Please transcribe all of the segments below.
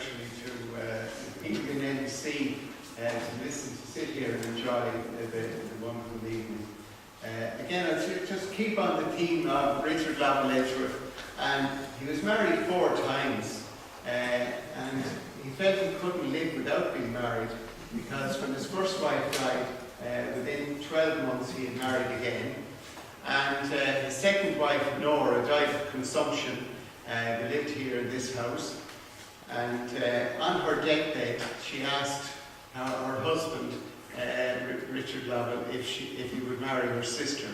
actually to people in NC to sit here and enjoy the wonderful evening. Again, I'll just keep on the theme of Richard Lovell Edgeworth. And he was married 4 times, and he felt he couldn't live without being married, because when his first wife died, within 12 months he had married again. And his second wife, Nora, died of consumption. They lived here in this house. And on her deathbed, she asked her husband, Richard Lovell, if he would marry her sister.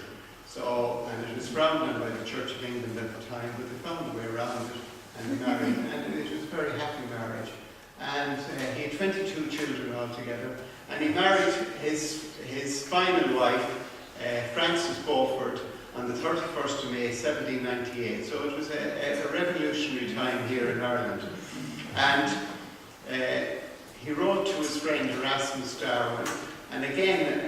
So, and it was frowned on by the Church of England at the time, but they found a way around it and they married. And it was a very happy marriage. And he had 22 children altogether. And he married his final wife, Frances Beaufort, on the 31st of May, 1798. So it was a revolutionary time here in Ireland. And he wrote to his friend Erasmus Darwin. And again,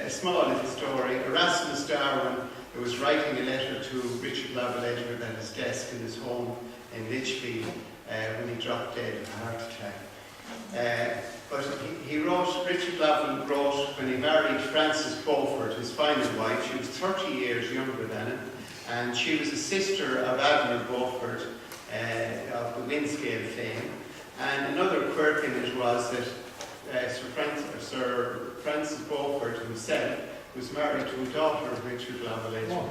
a small little story. Erasmus Darwin was writing a letter to Richard Lovell Edgeworth at his desk in his home in Lichfield when he dropped dead of a heart attack. But Richard Lovell wrote, when he married Frances Beaufort, his final wife. She was 30 years younger than him, and she was a sister of Admiral Beaufort of the Windscale fame. And another quirk in it was that Sir Francis Beaufort himself was married to a daughter of Richard Lovell Edgeworth.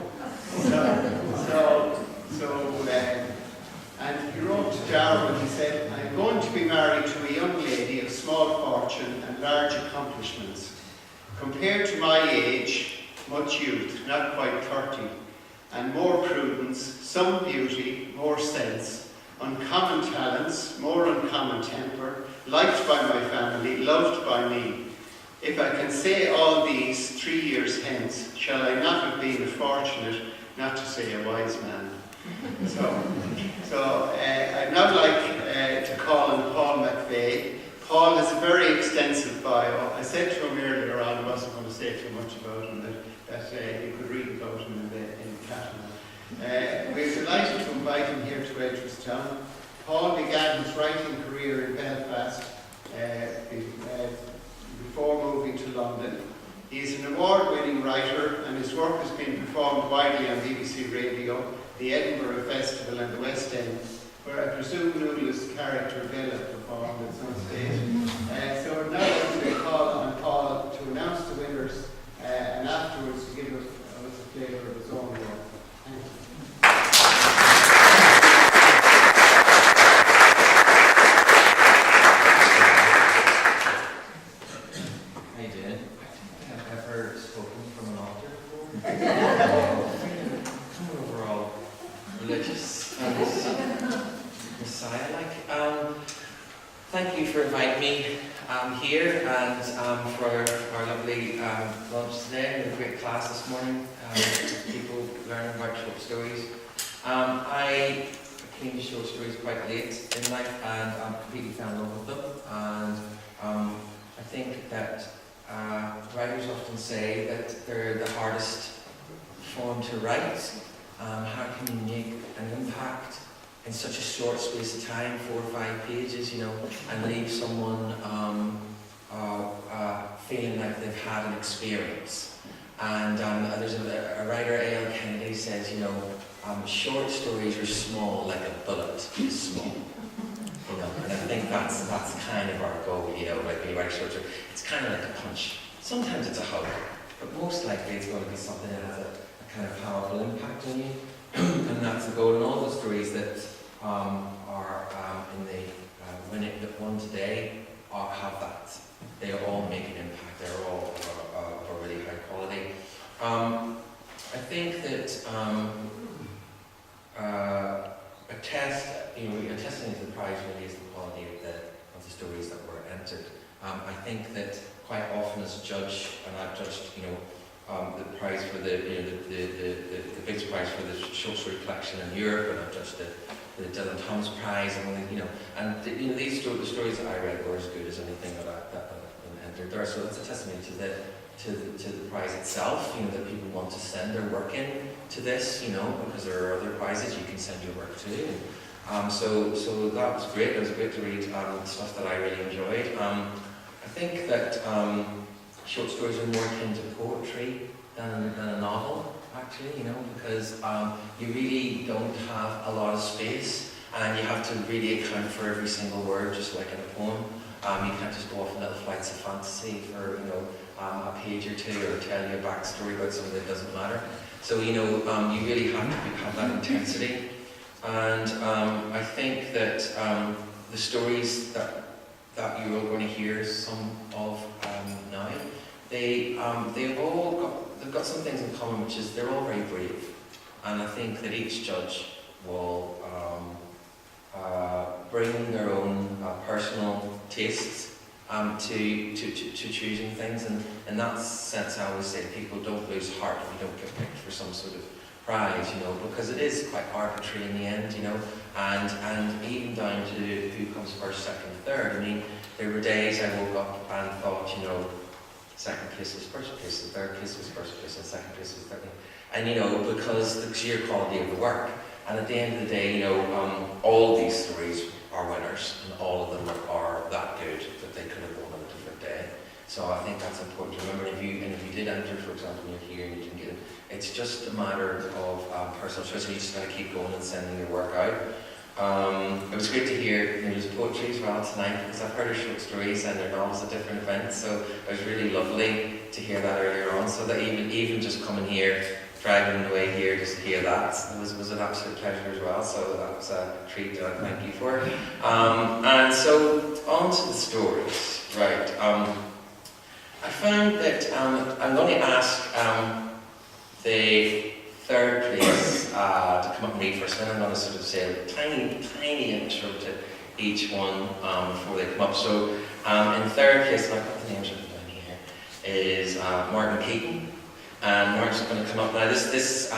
And he wrote to Darwin, he said, "I'm going to be married to a young lady of small fortune and large accomplishments. Compared to my age, much youth, not quite 30, and more prudence, some beauty, more sense, uncommon talents, more uncommon temper, liked by my family, loved by me. If I can say all these 3 years hence, shall I not have been a fortunate, not to say a wise man?" So I'd now like to call on Paul McVeigh. Paul has a very extensive bio. I said to him earlier on, I wasn't going to say too much about him, that you could read about him in the catalogue. We're delighted to invite him here to Edgeworthstown. Paul began his writing career in Belfast before moving to London. He is an award-winning writer, and his work has been performed widely on BBC Radio, the Edinburgh Festival and the West End, where I presume Noodle's character Bella performed at some stage. So we're now going to call on Paul to announce the winners and afterwards to give us a flavour of his own work. Thank you. How you doing? Have I ever spoken from an altar before? We're all religious and Messiah-like. Thank you for inviting me here and for our lovely lunch today. We had a great class this morning. People learning about short stories. I came to short stories quite late in life and completely fell in love with them. And I think that writers often say that they're the hardest form to write. How can you make an impact in such a short space of time, 4 or 5 pages, and leave someone feeling like they've had an experience? And there's a writer, A.L. Kennedy, says, short stories are small, like a bullet is small. And I think that's kind of our goal, like when you write a short story, it's kind of like a punch. Sometimes it's a hug, but most likely it's going to be something that has a kind of powerful impact on you. And that's the goal. And all the stories that are in the winning that won today have that. They all make an impact. They're all of a really high quality. I think that attesting to the prize really is the quality of the stories that were entered. I think that quite often as a judge, and I've judged, the prize for the biggest prize for the short story collection in Europe, and I've judged the Dylan Thomas Prize, and these the stories that I read were as good as anything that entered there. So that's a testimony to the prize itself. That people want to send their work in to this. Because there are other prizes you can send your work to. So that was great. It was great to read stuff that I really enjoyed. I think that short stories are more akin to poetry than a novel, actually, because you really don't have a lot of space, and you have to really account for every single word, just like in a poem. You can't just go off on little flights of fantasy for, a page or two, or tell you a backstory about something that doesn't matter. So, you really have to have that intensity. And I think that the stories that you're all going to hear some of now, they've got some things in common, which is they're all very brave. And I think that each judge will bring their own personal tastes to choosing things, and in that sense I always say to people, don't lose heart if you don't get picked for some sort of prize, because it is quite arbitrary in the end, and even down to who comes first, second, third. I mean, there were days I woke up and thought, second place was first place, and third place was first place, and second place was third place. And because the sheer quality of the work. And at the end of the day, all these stories are winners, and all of them are that good that they could have won on a different day. So I think that's important to remember. And if you did enter, for example, and you're here and you didn't get it, it's just a matter of personal choice. So you just got to keep going and sending your work out. It was great to hear there's poetry as well tonight, because I've heard of short stories and their novels at different events. So it was really lovely to hear that earlier on. So that even just coming here, driving away here just to hear that was an absolute pleasure as well. So that was a treat that I thank you for. And so on to the stories, right? I found that I'm going to ask the third place to come up and read first, and I'm going to sort of say a tiny intro to each one before they come up. So in third place, and I've got the names written down here, is Martin Keaton. And Martin's going to come up now. This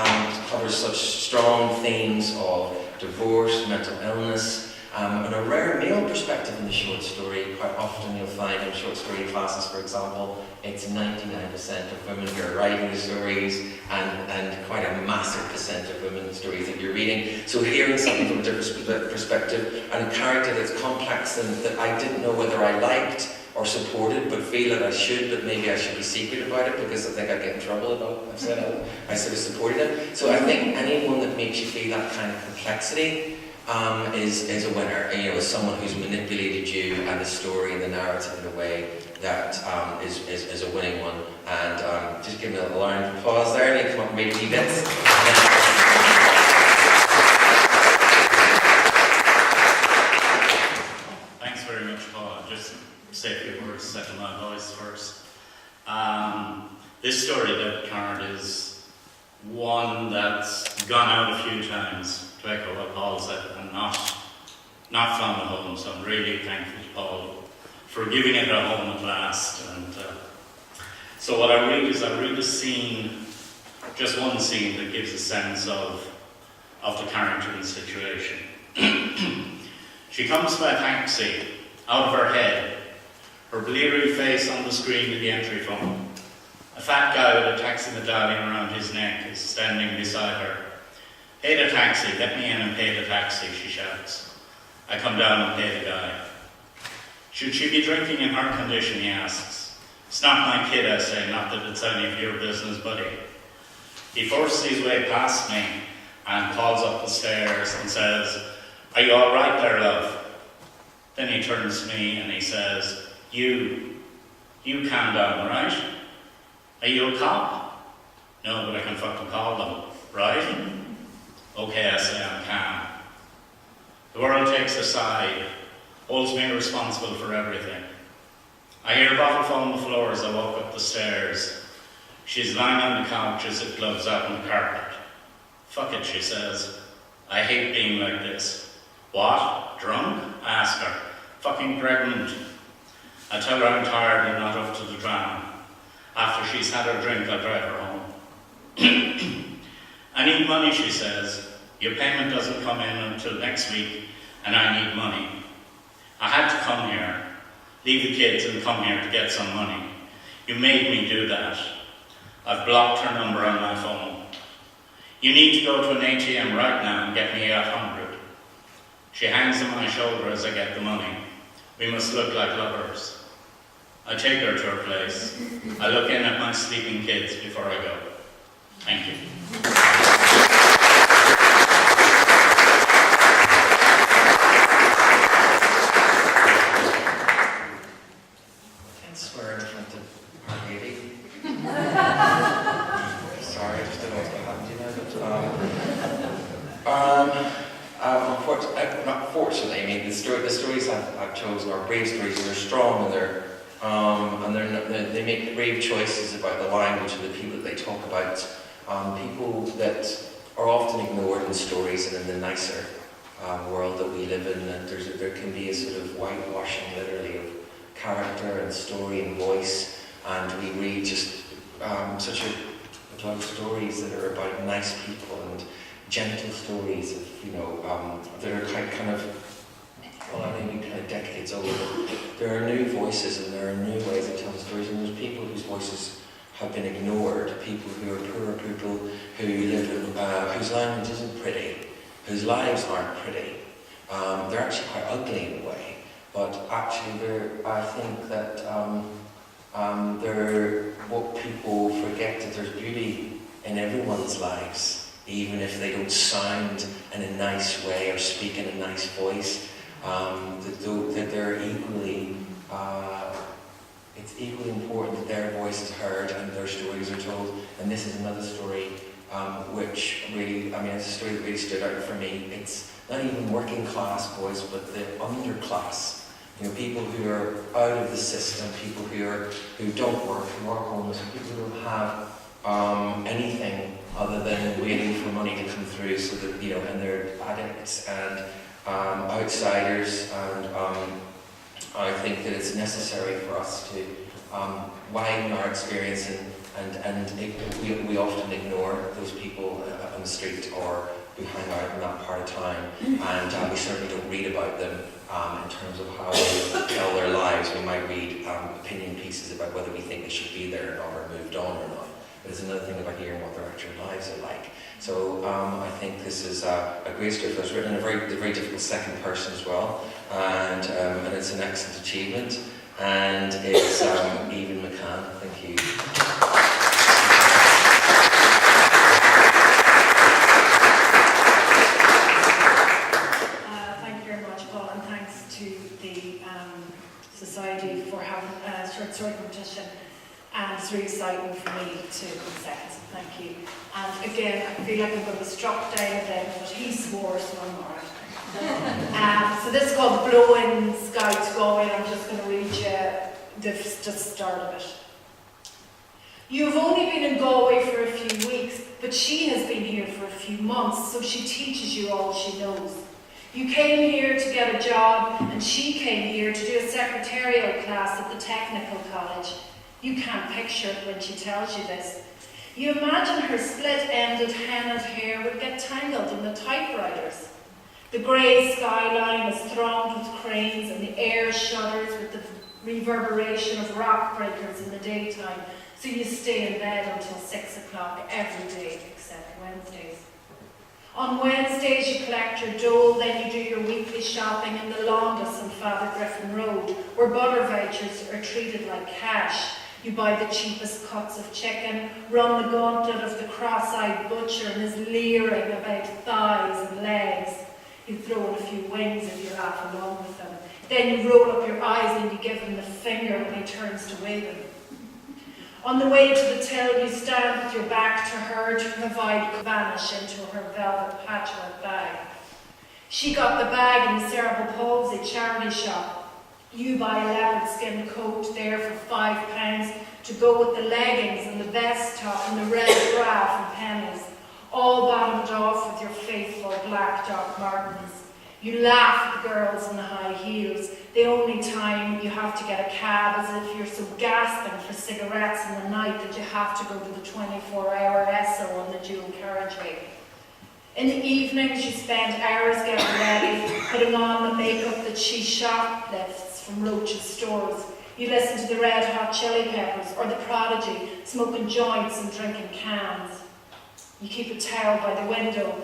covers such strong themes of divorce, mental illness, and a rare male perspective in the short story. Quite often you'll find in short story classes, for example, it's 99% of women who are writing the stories, and quite a massive percent of women's stories that you're reading. So hearing something from a different perspective, and a character that's complex and that I didn't know whether I liked or supported, but feel that I should, but maybe I should be secret about it because I think I'd get in trouble if I've said I sort of supported it. So I think anyone that makes you feel that kind of complexity is a winner. As someone who's manipulated you and the story and the narrative in a way that is a winning one. And just give me a little round of applause there, and you come up and read a few bits. Thanks very much, Paul. Just say a few words, settle my voice first. This story that Card is one that's gone out a few times, to echo what Paul said, and not found a home. So I'm really thankful to Paul for giving it a home at last. And so what I read a scene, just one scene that gives a sense of the character and situation. She comes by taxi, out of her head, her bleary face on the screen of the entry phone. A fat guy with a taxi medallion around his neck is standing beside her. "Pay the taxi, let me in and pay the taxi," she shouts. I come down and pay the guy. "Should she be drinking in her condition?" he asks. "It's not my kid," I say, "not that it's any of your business, buddy." He forces his way past me and calls up the stairs and says, "Are you all right there, love?" Then he turns to me and he says, You calm down, right? Are you a cop?" "No, but I can fucking call them, right?" "Okay," I say, I'm calm. The world takes a side, holds me responsible for everything. I hear a bottle fall on the floor as I walk up the stairs. She's lying on the couch as it gloves out on the carpet. "Fuck it," she says. "I hate being like this." "What? Drunk?" I ask her. "Fucking pregnant." I tell her I'm tired and not up to the drama. After she's had her drink, I drive her home. "I need money," she says. "Your payment doesn't come in until next week, and I need money. I had to come here, leave the kids and come here to get some money. You made me do that. I've blocked her number on my phone. You need to go to an ATM right now and get me 800. She hangs on my shoulder as I get the money. We must look like lovers. I take her to her place. I look in at my sleeping kids before I go. Thank you. Can't swear in front of our lady. Sorry, I just don't know what's going to happen to you now. Not fortunately, I mean, the stories I've chosen are brave stories, and they're strong, and they make brave choices about the language and the people that they talk about. People that are often ignored in stories and in the nicer world that we live in. And there can be a sort of whitewashing, literally, of character and story and voice, and we read just such a lot of stories that are about nice people and gentle stories of, that are kind of, well, I think kind of decades old. There are new voices and there are new ways of telling stories, and there's people whose voices have been ignored, people who are poor, people who live in, whose language isn't pretty, whose lives aren't pretty. They're actually quite ugly in a way, but actually I think that what people forget, that there's beauty in everyone's lives, even if they don't sound in a nice way or speak in a nice voice, that they're equally, it's equally important that their voice is heard and their stories are told. And this is another story which really, it's a story that really stood out for me. It's not even working class boys, but the underclass. People who are out of the system, people who don't work, who are homeless, people who don't have anything other than waiting for money to come through, so that, and they're addicts and outsiders, and I think that it's necessary for us to widen our experience, and we often ignore those people on the street or who hang out in that part of time, and we certainly don't read about them in terms of how they tell their lives. We might read opinion pieces about whether we think they should be there or not, or moved on or not. But it's another thing about hearing what their actual lives are like. So I think this is a great story. It's written in a very difficult second person as well, and it's an excellent achievement. And it's Even McCann. Thank you. Thank you very much, Paul, and thanks to the Society for having a short story competition. And it's really exciting for me to come second, so thank you. And again, I feel like I'm going to be struck down again, but he swore, so I'm alright. So this is called The Blow-In Sky to Go In. I'm just going to read you the start of it. You've only been in Galway for a few weeks, but she has been here for a few months, so she teaches you all she knows. You came here to get a job, and she came here to do a secretarial class at the technical college. You can't picture it when she tells you this. You imagine her split-ended, hennaed hair would get tangled in the typewriters. The grey skyline is thronged with cranes, and the air shudders with the reverberation of rock breakers in the daytime, so you stay in bed until 6 o'clock every day except Wednesdays. On Wednesdays you collect your dole, then you do your weekly shopping in the Longdus on Father Griffin Road, where butter vouchers are treated like cash. You buy the cheapest cuts of chicken, run the gauntlet of the cross-eyed butcher and is leering about thighs and legs. You throw in a few wings if you laugh along with them. Then you roll up your eyes and you give him the finger when he turns to wave them. On the way to the till, you stand with your back to her to provide vanish into her velvet patchwork bag. She got the bag in the cerebral palsy charity shop. You buy a leopard skin coat there for £5 to go with the leggings and the vest top and the red bra from Penny's, all bottomed off with your faithful black Doc Martens. You laugh at the girls in the high heels. The only time you have to get a cab is if you're so gasping for cigarettes in the night that you have to go to the 24-hour Esso on the dual carriageway. In the evenings, you spend hours getting ready, putting on the makeup that she shoplifts from Roach's stores. You listen to the Red Hot Chili Peppers or the Prodigy, smoking joints and drinking cans. You keep a towel by the window,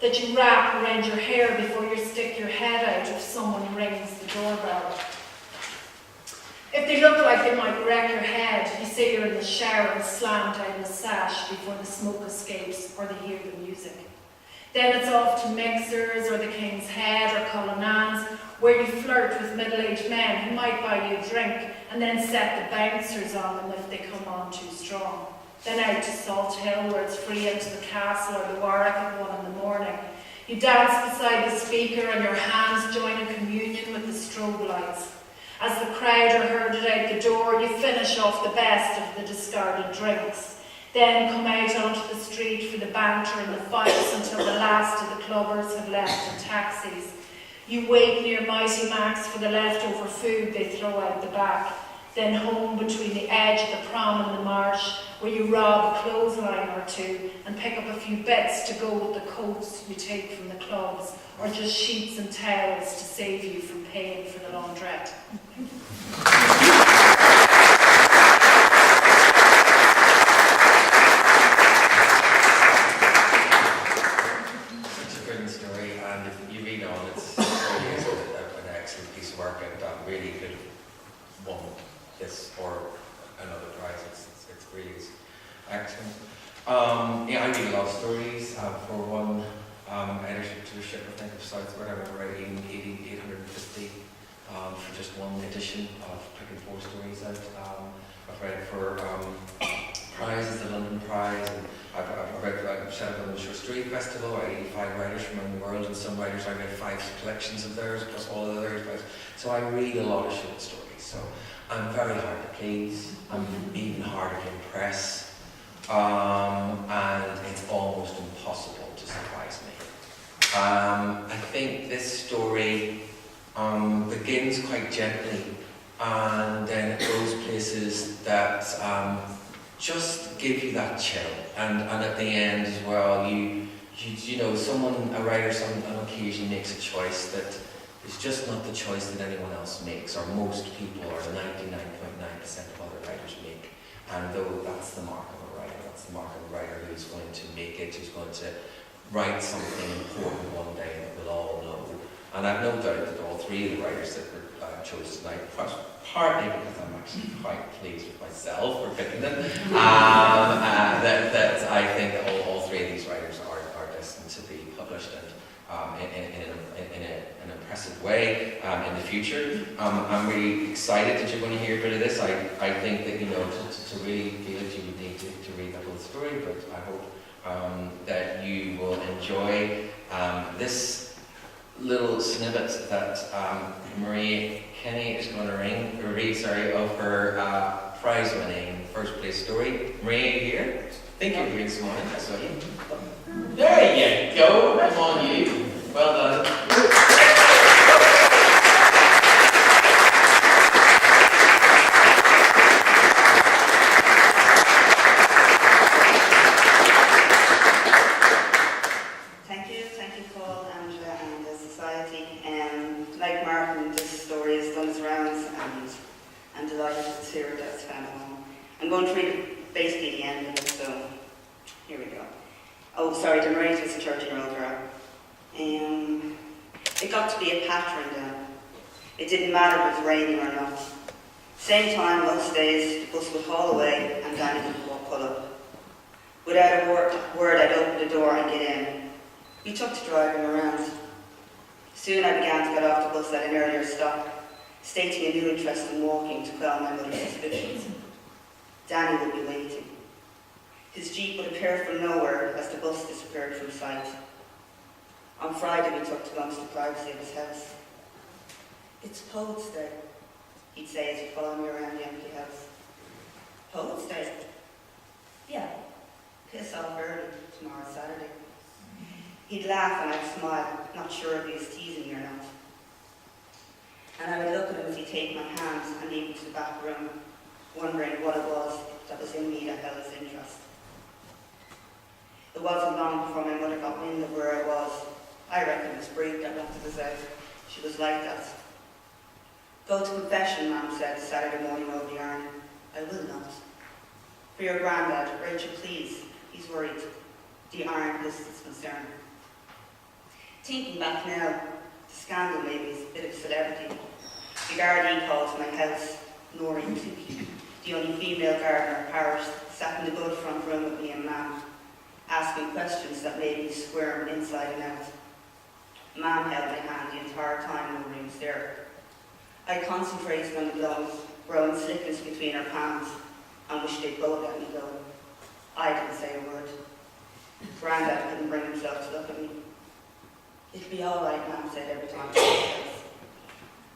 that you wrap around your hair before you stick your head out if someone rings the doorbell. If they look like they might wreck your head, you say you're in the shower and slam down the sash before the smoke escapes or they hear the music. Then it's off to Mixers or the King's Head or Cullinan's, where you flirt with middle-aged men who might buy you a drink and then set the bouncers on them if they come on too strong. Then out to Salt Hill, where it's free into the castle or the Warwick at 1 in the morning. You dance beside the speaker and your hands join in communion with the strobe lights. As the crowd are herded out the door, you finish off the best of the discarded drinks. Then come out onto the street for the banter and the fights until the last of the clubbers have left in taxis. You wait near Mighty Mac's for the leftover food they throw out the back. Then home between the edge of the prom and the marsh, where you rob a clothesline or two and pick up a few bits to go with the coats you take from the clubs, or just sheets and towels to save you from paying for the laundrette. Such a brilliant story, and if you read on, it's really is an excellent piece of work, and really could have won this or another prize. It's really is excellent. Yeah, I read a lot of stories. For one, editorship, I think, of Southward, I remember writing 850 for just one edition of picking 4 stories out. I've read for prizes, the London Prize, and I've set up on the Short Story Festival. I 85 writers from around the world, and some writers I read 5 collections of theirs, plus all of theirs. So I read a lot of short stories. So I'm very hard to please. I'm even harder to impress, and it's almost impossible to surprise me. I think this story begins quite gently, and then it goes places that just give you that chill, and at the end as well, you know, a writer on occasion makes a choice that is just not the choice that anyone else makes, or most people, or 99.9% of other writers make. And though that's the mark of a writer, that's the mark of a writer who's going to make it, who's going to write something important one day that we'll all know. And I've no doubt that all 3 of the writers that were chosen tonight, partly because I'm actually quite pleased with myself for picking them, that I think that all 3 of these writers are destined to be published and in an impressive way in the future. I'm really excited that you're going to hear a bit of this. I think that, you know, to really feel it, you would need to read the whole story, but I hope that you will enjoy this little snippet that Marie Kenny is going to read of her prize-winning first place story. Marie, are you here? I think you're here this morning. I saw you. There you go. Come on, you. Well done. Thank you, Paul and the Society. Like Martin, this story has done its rounds, and I'm delighted to hear that it's found a home. I'm going to read basically the end of it, so here we go. Oh, sorry, the narrator was a 13-year-old girl. It got to be a pattern then. It didn't matter if it was raining or not. Same time, most days, the bus would haul away and Danny would pull up. Without a word, I'd open the door and get in. We took to driving around. Soon I began to get off the bus at an earlier stop, stating a new interest in walking to quell my mother's suspicions. Danny would be waiting. His jeep would appear from nowhere as the bus disappeared from sight. On Friday we took to go into the privacy of his house. It's Poets' Day, he'd say as he followed me around the empty house. Poets' Day? Yeah. Piss off early, tomorrow's Saturday. He'd laugh and I'd smile, not sure if he was teasing me or not. And I would look at him as he'd take my hands and lead me to the back room, wondering what it was that was in me that held his interest. It wasn't long before my mother got wind of where I was. I reckon it was Brie that wanted us out. She was like that. Go to confession, Mum said Saturday morning over the iron. I will not. For your granddad, Rachel, please. He's worried. The iron list is concerned. Thinking back now, the scandal maybe is a bit of a celebrity. The Gardaí called to my house, Noreen, the only female gardener in parish, sat in the good front room with me and Mam, asking questions that made me squirm inside and out. Mam held my hand the entire time Noreen was there. I concentrated on the growing slickness between her palms and wished they'd both let me go. I didn't say a word. Grandad couldn't bring himself to look at me. "It'll be all right," Mam said every time I was house.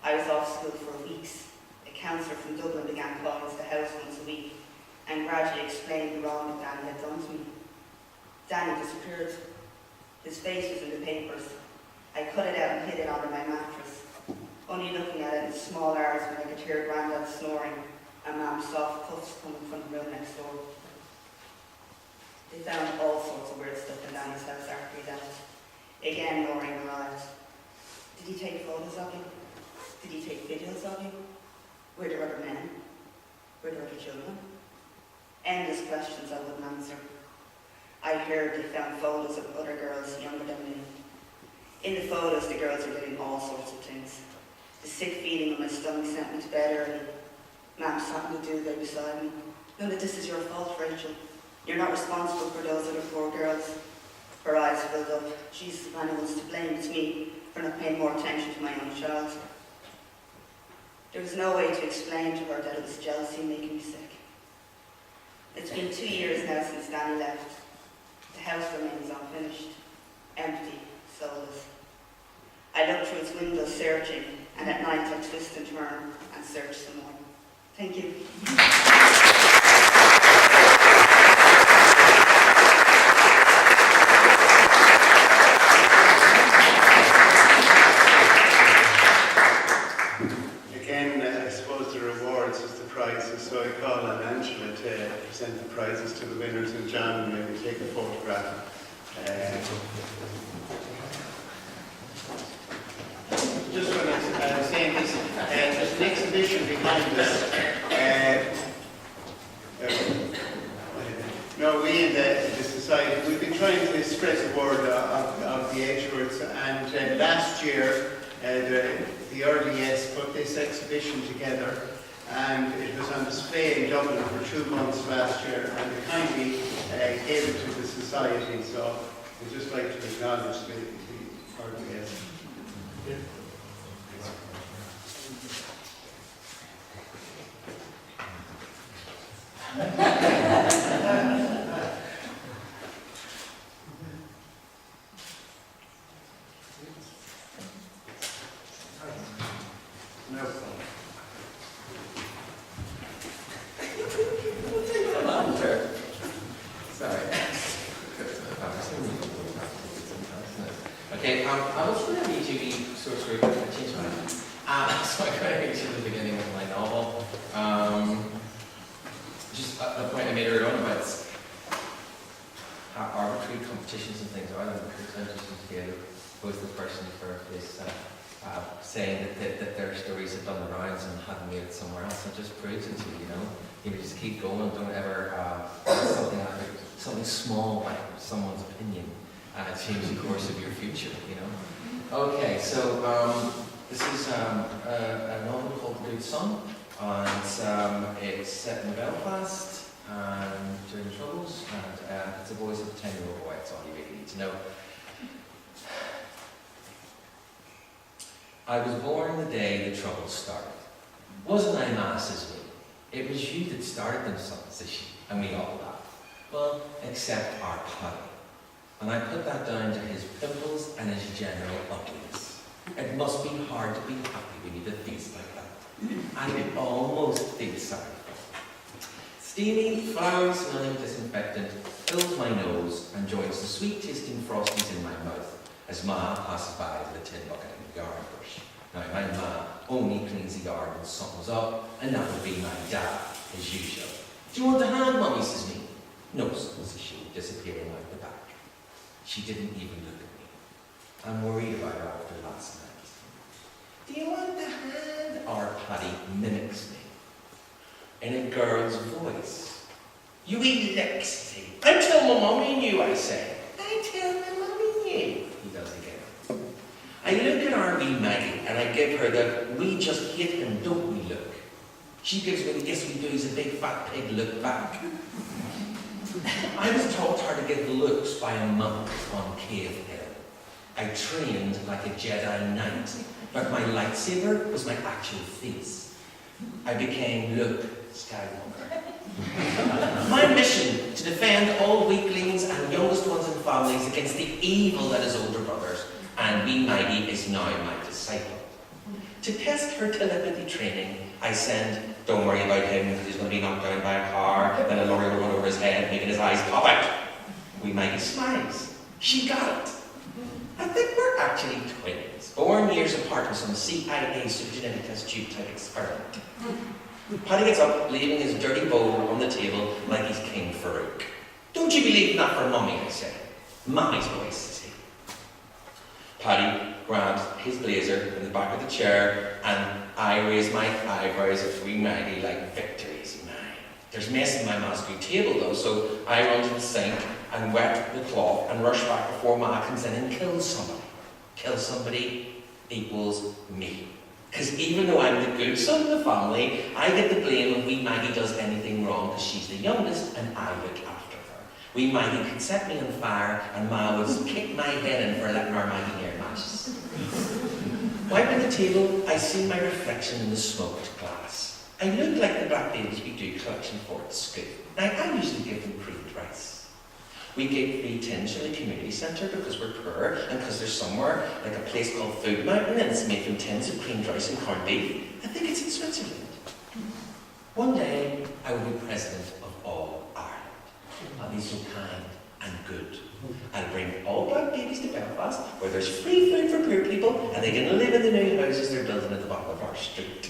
I was off school for weeks. A counsellor from Dublin began calling us to the house once a week and gradually explained the wrong that Danny had done to me. Danny disappeared. His face was in the papers. I cut it out and hid it under my mattress, only looking at it in small hours when I could hear Grandad snoring and Mam's soft puffs coming from the room next door. They found all sorts of weird stuff in Danny's house after he left. Again, Noreen arrived. Did he take photos of you? Did he take videos of you? Were there other men? Were there other children? Endless questions I wouldn't answer. I heard they found photos of other girls younger than me. In the photos, the girls were doing all sorts of things. The sick feeling in my stomach sent me to bed early. Mam sat in the duvet beside me. "None of this is your fault, Rachel. You're not responsible for those other poor girls." Her eyes filled up. "Jesus, if anyone's to blame, it's me for not paying more attention to my own child." There was no way to explain to her that it was jealousy making me sick. It's been 2 years now since Danny left. The house remains unfinished, empty, soulless. I look through its windows searching, and at night I twist and turn and search some more. Thank you. Again, I suppose the rewards is the prizes, so I call on Angela to present the prizes to the winners, and John maybe take a photograph. Just when I was saying this, there's an exhibition behind us. We in the society, we've been trying to spread the word of the Edgeworths, and last year the RDS put this exhibition together, and it was on display in Dublin for 2 months last year, and they kindly gave it to the society, so I'd just like to acknowledge the RDS. No. Sorry. Okay, I was going to read you the source group. I changed my mind. So I'm going to read you the beginning of my novel. Just a point I made earlier on about arbitrary competitions and things. I don't know, both the person for this saying that their stories have done the rounds and hadn't made it somewhere else. It just proves it to you, you know. You just keep going. Don't ever something small like someone's opinion change the course of your future, you know. Okay, so this is a novel called Good Son, and it's set in Belfast during the Troubles, and it's the voice of a 10-year-old boy. That's all you really need to know. I was born the day the Troubles started. Wasn't I, ma, says we. It was you that started them, son, says she, and we all laughed. Well, except our Paddy. And I put that down to his pimples and his general ugliness. It must be hard to be happy when you did things like that. I could almost feel sorry for him. Steamy, flower-smelling disinfectant fills my nose and joins the sweet-tasting frosties in my mouth as ma passes by with a tin bucket and the garden brush. Now, my ma only cleans the yard when something's up, and that would be my dad, as usual. Do you want a hand, mummy, says me. No, son, says she, disappearing out the back. She didn't even look at me. I'm worried about her after last night. Do you want a hand? Our Paddy mimics me in a girl's voice. You eat licks, says he. I tell my mummy and you, I say. I tell my mummy and you. He does again. wee Maggie and I give her the "we just hate him, don't we" look, she gives me the "yes we do, he's a big fat pig" look back. I was taught how to give looks by a monk on Cave Hill. I trained like a Jedi Knight, but my lightsaber was my actual face. I became Luke Skywalker. My mission: to defend all weaklings and youngest ones in families against the evil that is older brothers, and wee Maggie is now my disciple. To test her telepathy training, I send, "Don't worry about him, because he's going to be knocked down by a car, then a lorry will run over his head, making his eyes pop out." Wee Maggie smiles. She got it. I think we're actually twins, born years apart in some CIA supergenetic test tube type experiment. Paddy gets up, leaving his dirty bowl on the table like he's King Farouk. "Don't you believe that for Mummy?" I say. "Mummy's voice," says he. Paddy grabs his blazer in the back of the chair, and I raise my eyebrows at wee Maggie like victory's mine. There's mess in my mastery table though, so I run to the sink and wet the cloth and rush back before Ma comes in and kills somebody. Kill somebody equals me. Because even though I'm the good son of the family, I get the blame when wee Maggie does anything wrong because she's the youngest and I look after her. Wee Maggie could set me on fire and Ma would kick my head in for letting our Maggie near matches. Wiping the table, I see my reflection in the smoked glass. I look like the black babies we do collection for at school. Now, I usually give them creamed rice. We get free tins from the community centre because we're poor and because there's somewhere like a place called Food Mountain and it's made from tins of creamed rice and corned beef. I think it's in Switzerland. One day, I will be president of all Ireland. I'll be so kind and good. I'll bring all black babies to Belfast where there's free food for poor people and they can live in the new houses they're building at the bottom of our street.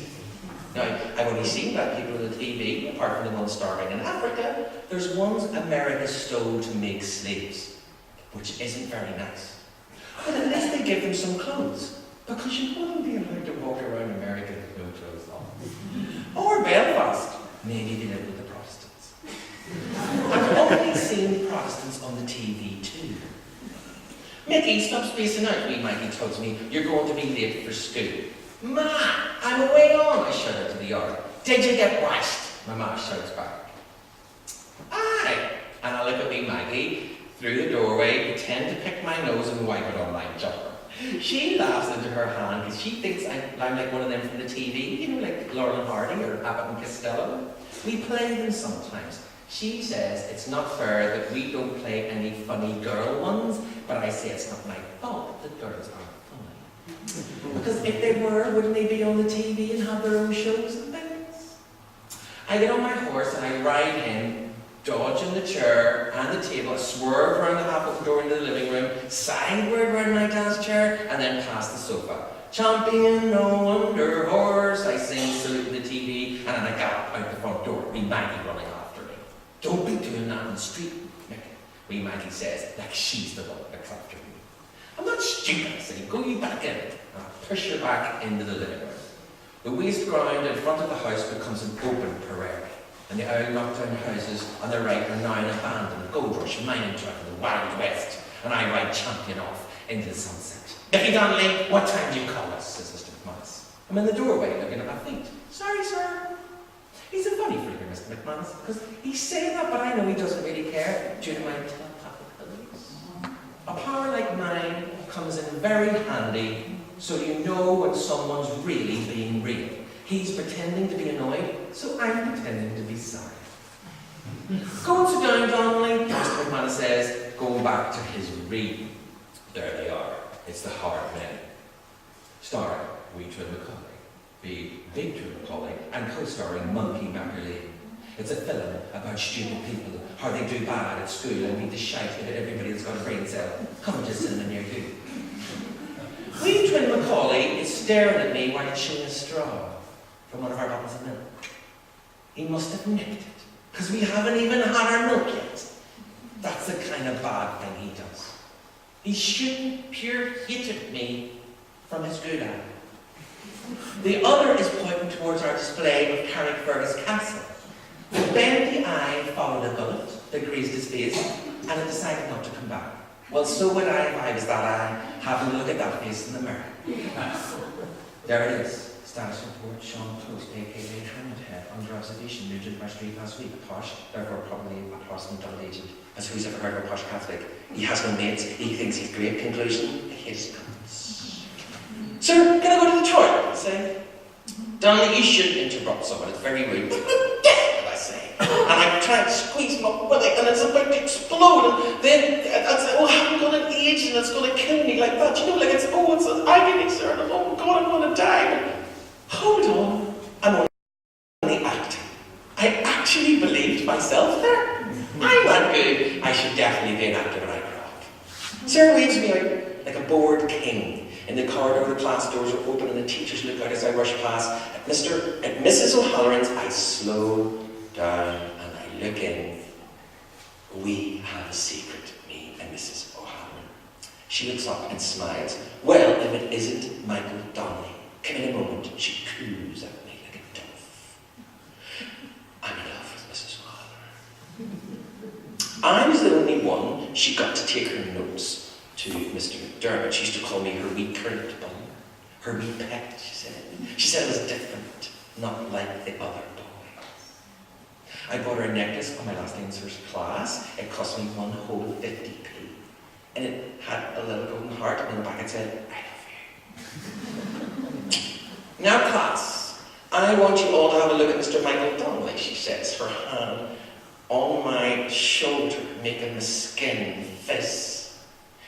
Now, I've only seen black people on the TV, apart from the ones starving in Africa. There's ones America stole to make slaves, which isn't very nice. But at least they give them some clothes, because you wouldn't be allowed to walk around America with no clothes on. Or Belfast. Maybe they live with the Protestants. I've already seen Protestants on the TV too. "Mickey, stop spacing out," wee Maggie tells me. "You're going to be late for school." "Ma, I'm away on," I shout out to the yard. "Did you get washed?" my ma shouts back. "Aye." And I look at wee Maggie through the doorway, pretend to pick my nose and wipe it on my jumper. She laughs into her hand because she thinks I'm like one of them from the TV, you know, like Laurel and Hardy or Abbott and Costello. We play them sometimes. She says it's not fair that we don't play any funny girl ones, but I say it's not my fault that girls aren't. Because if they were, wouldn't they be on the TV and have their own shows and things? I get on my horse and I ride in, dodging the chair and the table, I swerve around the half-open door into the living room, sideward around my dad's chair, and then past the sofa. "Champion, no wonder horse," I sing, saluting the TV, and then I gallop out the front door, wee Maggie running after me. "Don't be doing that on the street, Mick," wee Maggie says, like she's the one that looks after me. "I'm not stupid," I say. "Go you back in." And I push her back into the living room. The waste ground in front of the house becomes an open prairie, and the old knockdown houses on the right are now an abandoned gold rush mining track in the Wild West, and I ride champion off into the sunset. "Mickey Donnelly, what time do you call us?" says Mr. McManus. I'm in the doorway looking at my feet. "Sorry, sir." He's a funny figure, Mr. McManus, because he's saying that, but I know he doesn't really care due to my telepathic abilities. A power like mine comes in very handy, so you know when someone's really being real. He's pretending to be annoyed, so I'm pretending to be sorry. "Go and sit down, Donnelly," Mr. McManus says, going back to his read. There they are. It's the Hard Men. Starring wee Trin Macaulay, big Trin Macaulay, and co-starring Monkey Mackerley. It's a film about stupid people, how they do bad at school and beat the shite out of everybody that's got a brain cell. Come to cinema near you. Wee Trin Macaulay is staring at me while he's chewing a straw from one of our bottles of milk. He must have nicked it, because we haven't even had our milk yet. That's the kind of bad thing he does. He's shooting pure hate at me from his good eye. The other is pointing towards our display of Carrickfergus Castle. The bendy eye followed a bullet that grazed his face, and it decided not to come back. Well, so would I if I was that eye, having a look at that face in the mirror. There it is. Status report, Sean Post, aka Trinidad Head, under observation, Nugent by street last week. Posh, therefore probably a Protestant double agent. As who's ever heard of a posh Catholic? He has no mates, he thinks he's great. Conclusion, his guns. Sir, can I go to the toilet? Say. Darling, you shouldn't interrupt someone, it's very rude. I say. And I try to squeeze my belly and it's about to explode. And then I say, oh, I'm going to age and it's going to kill me like that. You know, like it's an agony, sir. And oh God, I'm going to die. Hold on, I'm only acting. I actually believed myself there. I'm not good. I should definitely be an actor when I grow up. Sir waves me out like a bored king. In the corridor, the class doors are open and the teachers look out as I rush past. At Mrs. O'Halloran's, I slow down and I look in. We have a secret, me and Mrs. O'Halloran. She looks up and smiles. Well, if it isn't Michael Donnelly. Come in a moment, she coos at me like a dove. I'm in love with Mrs. O'Halloran. I was the only one she got to take her notes to Mr. McDermott. She used to call me her wee currant bun, her wee pet, she said. She said it was different, not like the other boys. I bought her a necklace on my last day in first class. It cost me one whole 50p. And it had a little golden heart, and on the back it said, I love you. Now class, I want you all to have a look at Mr. Michael Donnelly, she says, her hand on my shoulder, making the skin fizz.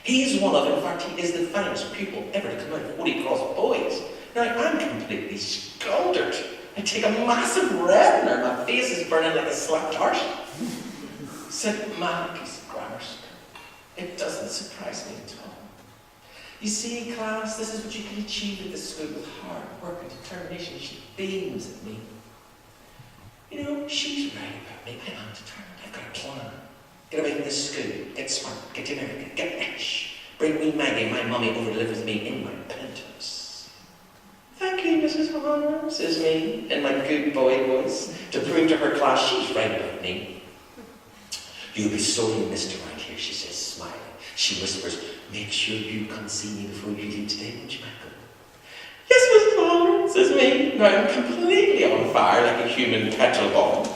He's one of, in fact, he is the finest pupil ever to come out of Holy Cross Boys. Now, I'm completely scalded. I take a massive reddener, my face is burning like a slapped arse. Said, man, piece of grammar school. It doesn't surprise me at all. You see, class, this is what you can achieve at this school with hard work and determination. She beams at me. You know, she's right about me. I am determined. I've got a plan. Get away from this school. Get smart. Get to America. Get rich. Bring me Maggie, my mummy, over to live with me in my penthouse. Thank you, Mrs. O'Halloran, says me, in my good boy voice, to prove to her class she's right about me. You'll be sorely missed around here, she says, smiling. She whispers, make sure you come see me before you leave today, won't you, Michael? Yes, Mrs. O'Halloran, says me. Now I'm completely on fire like a human petrol bomb.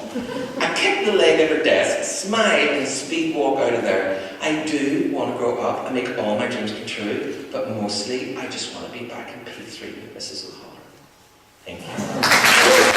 I kick the leg of her desk, smile and speed walk out of there. I do want to grow up and make all my dreams come true, but mostly I just want to be back in P3 with Mrs. O'Halloran. Thank you.